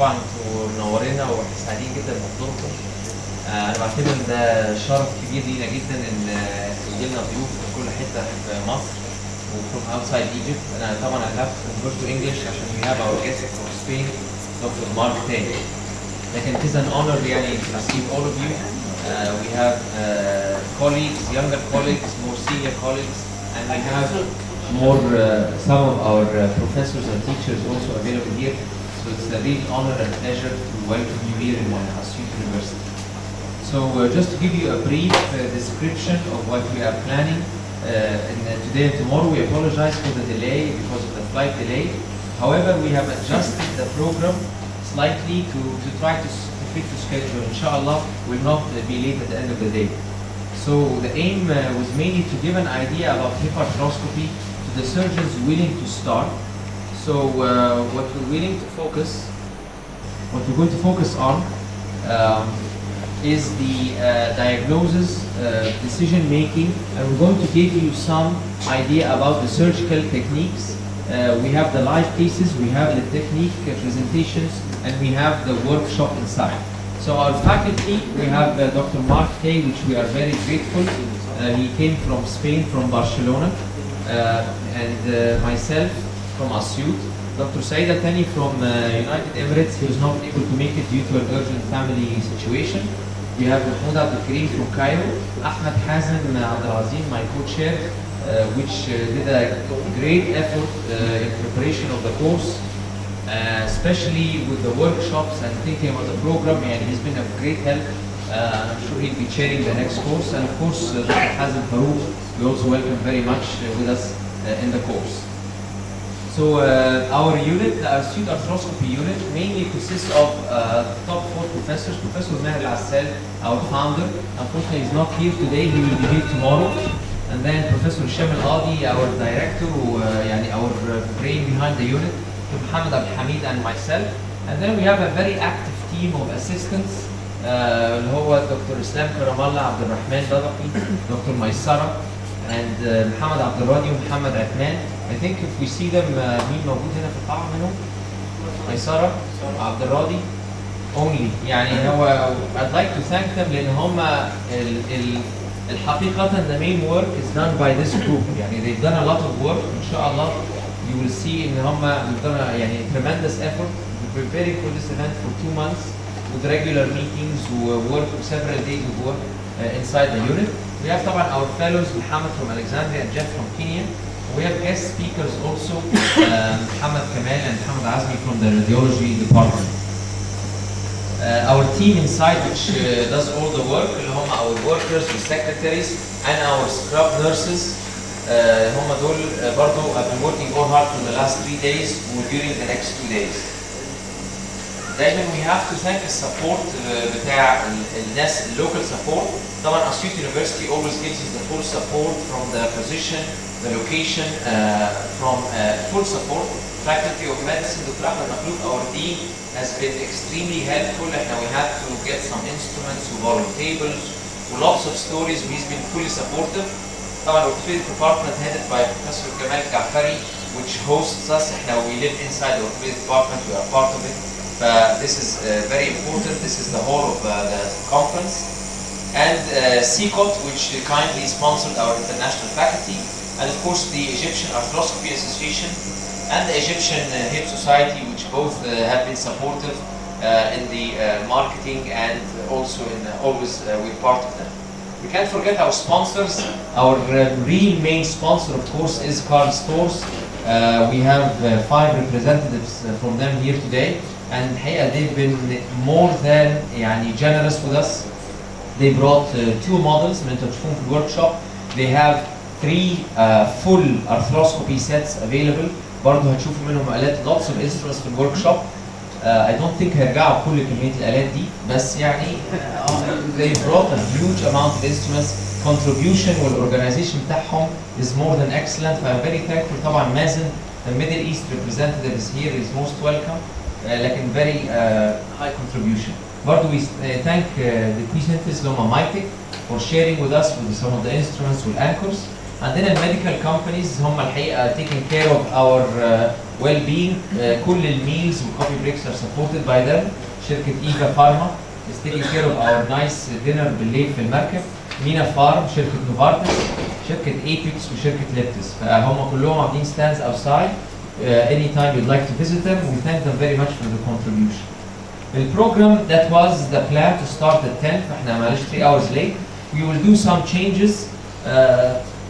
طبعا انتوا منورينا واحنا سعيدين جدا بحضوركم. انا بعتبر ان ده شرف كبير لينا جدا ان يجي لنا ضيوف من كل حته في مصر و from outside Egypt. انا طبعا I have to convert to English عشان we have our guest from Spain, Dr. Mark Tay. لكن it is an honor يعني to receive all of you. We have colleagues, younger colleagues, more senior colleagues, and we have more some of our professors and teachers also available here. So it's a real honor and pleasure to welcome you here in Asyut University. So just to give you a brief description of what we are planning today and tomorrow, we apologize for the delay because of the flight delay. However, we have adjusted the program slightly to try to fit the schedule. Inshallah, will not be late at the end of the day. So the aim was mainly to give an idea about hip arthroscopy to the surgeons willing to start. So what we're going to focus on is the diagnosis, decision making, and we're going to give you some idea about the surgical techniques. We have the live cases, we have the technique presentations, and we have the workshop inside. So our faculty, we have Dr. Mark Tay, which we are very grateful. He came from Spain, from Barcelona, and myself from Asyut. Dr. Saeed Al-Thani from United Emirates, he was not able to make it due to an urgent family situation. We have Mahmoud Abdelkarim from Cairo, Ahmed Hazem Abdelazim, my co-chair, which did a great effort in preparation of the course, especially with the workshops and thinking about the program, and he's been a great help. I'm sure he'll be chairing the next course, and of course Dr. Hazem Farouk, we also welcome very much with us in the course. So our unit, the Asyut Arthroscopy unit, mainly consists of top 4 professors. Professor Maher Al-Assal, our founder, unfortunately is not here today, he will be here tomorrow. And then Professor Hisham Al-Adi, our director, our brain behind the unit, Muhammad Al-Hamid and myself. And then we have a very active team of assistants, اللي هو Dr. Islam Karamallah, Abdurrahman Dadaki, Dr. Maysara, and Muhammad Abdurradi and Muhammad Atman. I think if we see them, مين موجود هنا في القاعة منهم؟ ميسرة، Abdurradi only. يعني هو I'd like to thank them لأن هم الحقيقة the main work is done by this group. يعني they've done a lot of work. إن شاء الله you will see إن هم they've done يعني tremendous effort preparing for this event for 2 months with regular meetings work several days of work inside the unit. We have طبعا our fellows Muhammad from Alexandria and Jeff from Kenya. We have guest speakers also, Muhammad Kamal and Muhammad Azmi from the radiology department. Our team inside, which does all the work, our workers, the secretaries, and our scrub nurses, هم دول برضو have been working all hard for the last 3 days or during the next 2 days. دايما we have to thank the support بتاع الناس local support. طبعا Asyut University always gives us the full support from the physician, the location, from full support. Faculty of Medicine, Dr. Ahmed Makhlouf, our dean, has been extremely helpful. And we had to get some instruments, we borrowed tables, lots of stories. He's been fully supportive. طبعا orthopedic department headed by Professor Kamal Gafari, which hosts us. We live inside the orthopedic department, we are part of it. This is very important. This is the whole of the conference. And CCOT, which kindly sponsored our international faculty. And of course the Egyptian Arthroscopy Association and the Egyptian Hip Society, which both have been supportive in the marketing and also in always we're part of them. We can't forget our sponsors. Our real main sponsor, of course, is Karl Stores. We have 5 representatives from them here today, and they've been more than generous with us. They brought 2 models من تشوفون في الworkshop. They have 3 full arthroscopy sets available. برضه هتشوفوا منهم آلات, lots of instruments في الworkshop. I don't think هيرجعوا كل كمية الآلات دي, بس they brought a huge amount of instruments. Contribution والorganization بتاعهم is more than excellent. I'm very thankful. طبعا مازن, the Middle East representative is here, is most welcome. لكن very high contribution. برضه we thank the presenters اللي هم Mytech for sharing with us with some of the instruments والanchors. عندنا الميديكال كومبانيز هم الحقيقه taking care of our well being. كل الميلز والكوفي بريكس are supported by them. شركه ايفا فارما is taking care of our nice dinner بالليل في المركب. مينا فارم، شركه نوفارتس، شركه ايبكس وشركه ليبتس، فهم كلهم عاملين stands outside. Anytime you'd like to visit them, we thank them very much for the contribution. The program that was the plan to start at 10, فاحنا معلش 3 hours late. We will do some changes.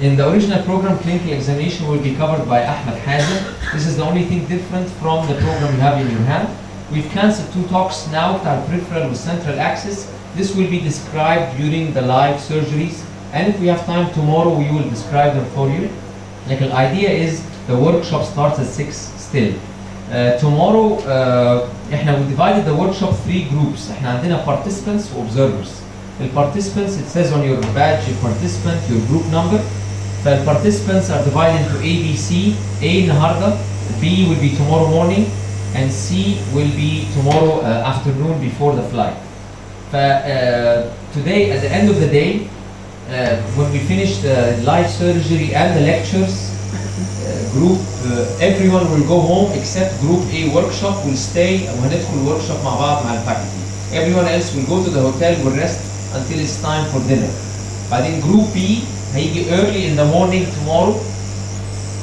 In the original program, clinical examination will be covered by Ahmed Hazem. This is the only thing different from the program you have in your hand. We've cancelled 2 talks now that are peripheral with central access. This will be described during the live surgeries. And if we have time tomorrow, we will describe them for you. Like the idea is the workshop starts at 6 still. Tomorrow, we divided the workshop 3 groups. احنا عندنا participants و observers. The participants, it says on your badge, your participant, your group number. The participants are divided into A, B, C. A النهارده, B will be tomorrow morning, and C will be tomorrow afternoon before the flight. Today, at the end of the day, when we finish the live surgery and the lectures, group everyone will go home except group A workshop will stay وهندخل workshop مع بعض مع الفاكولتي. Everyone else will go to the hotel, will rest until it's time for dinner. بعدين group B هيجي early in the morning tomorrow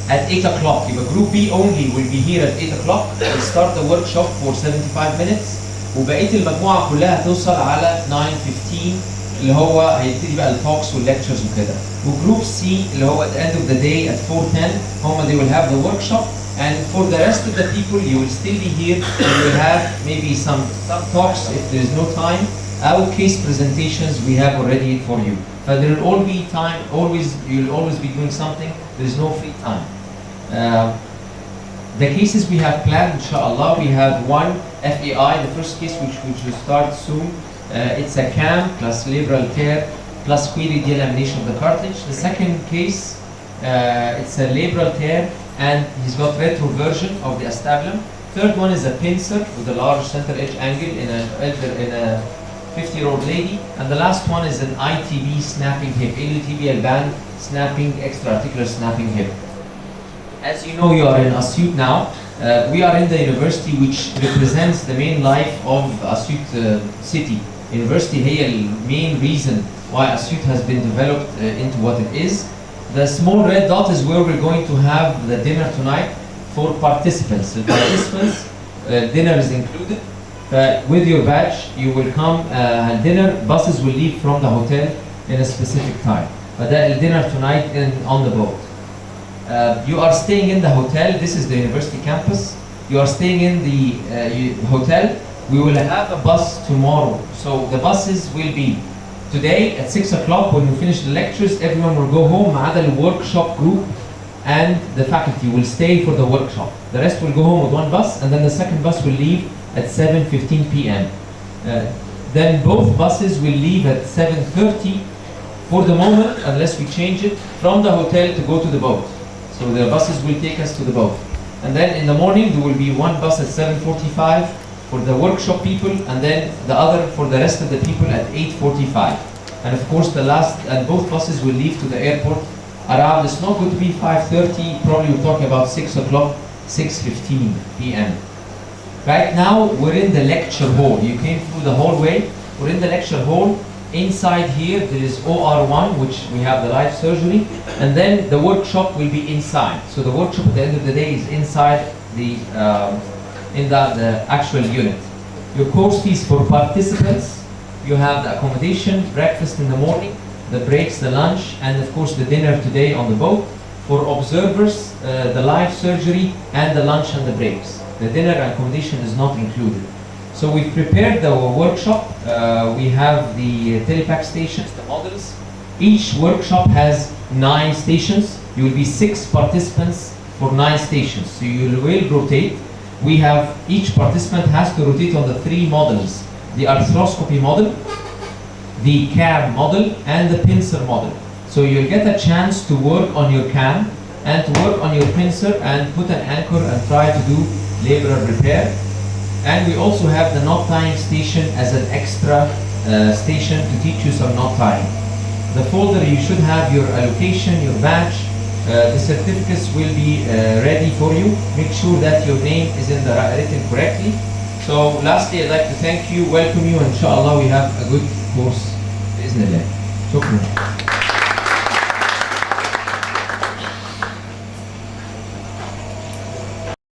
at 8 o'clock. يبقى group B only will be here at 8 o'clock. We'll start the workshop for 75 minutes. وبقية المجموعة كلها توصل على 9:15 اللي هو هيبتدي بقى التوكس والليكتشرز وكده. وجروب سي اللي هو at the end of the day at 4:10 هم they will have the workshop, and for the rest of the people you will still be here and you will have maybe some talks if there is no time. Our case presentations we have already for you. But there will all be time, you'll always be doing something. There is no free time. The cases we have planned, inshallah, we have one FAI, the first case which will start soon. It's a CAM plus labral tear plus query delamination of the cartilage. The second case, it's a labral tear and he's got retroversion of the acetabulum. Third one is a pincer with a large center edge angle in a 50-year-old lady. And the last one is an ITB snapping hip, iliotibial band snapping, extra-articular snapping hip. As you know, you are in Asyut now. We are in the university which represents the main life of Asyut city. University هي the main reason why Asyut has been developed into what it is. The small red dot is where we're going to have the dinner tonight for participants. The participants, dinner is included. With your badge, you will come at dinner. Buses will leave from the hotel in a specific time. But the dinner tonight on the boat. You are staying in the hotel. This is the university campus. You are staying in the hotel. We will have a bus tomorrow. So the buses will be today at 6 o'clock when we finish the lectures. Everyone will go home. مع the workshop group and the faculty will stay for the workshop. The rest will go home with one bus, and then the second bus will leave at 7:15 p.m. Then both buses will leave at 7:30 for the moment, unless we change it, from the hotel to go to the boat. So the buses will take us to the boat. And then in the morning there will be one bus at 7:45 for the workshop people, and then the other for the rest of the people at 8:45. And of course both buses will leave to the airport around, it's not going to be 5:30, probably we're talking about 6 o'clock, 6:15 p.m. Right now we're in the lecture hall. You came through the hallway, we're in the lecture hall. Inside here there is OR1, which we have the live surgery, and then the workshop will be inside. So the workshop at the end of the day is inside the actual unit. Your course fees for participants, you have the accommodation, breakfast in the morning, the breaks, the lunch, and of course the dinner today on the boat. For observers, the live surgery and the lunch and the breaks. The dinner and accommodation is not included. So we've prepared the workshop. We have the telepack stations, the models. Each workshop has 9 stations. You will be 6 participants for 9 stations. So you will rotate. Each participant has to rotate on the 3 models: the arthroscopy model, the CAM model, and the pincer model. So you'll get a chance to work on your CAM and to work on your pincer and put an anchor and try to do labral repair. And we also have the knot tying station as an extra station to teach you some knot tying. The folder, you should have your allocation, your badge. The certificates will be ready for you. Make sure that your name is in the written correctly. So lastly, I'd like to thank you, welcome you, and inshallah we have a good course. بإذن الله. شكرا.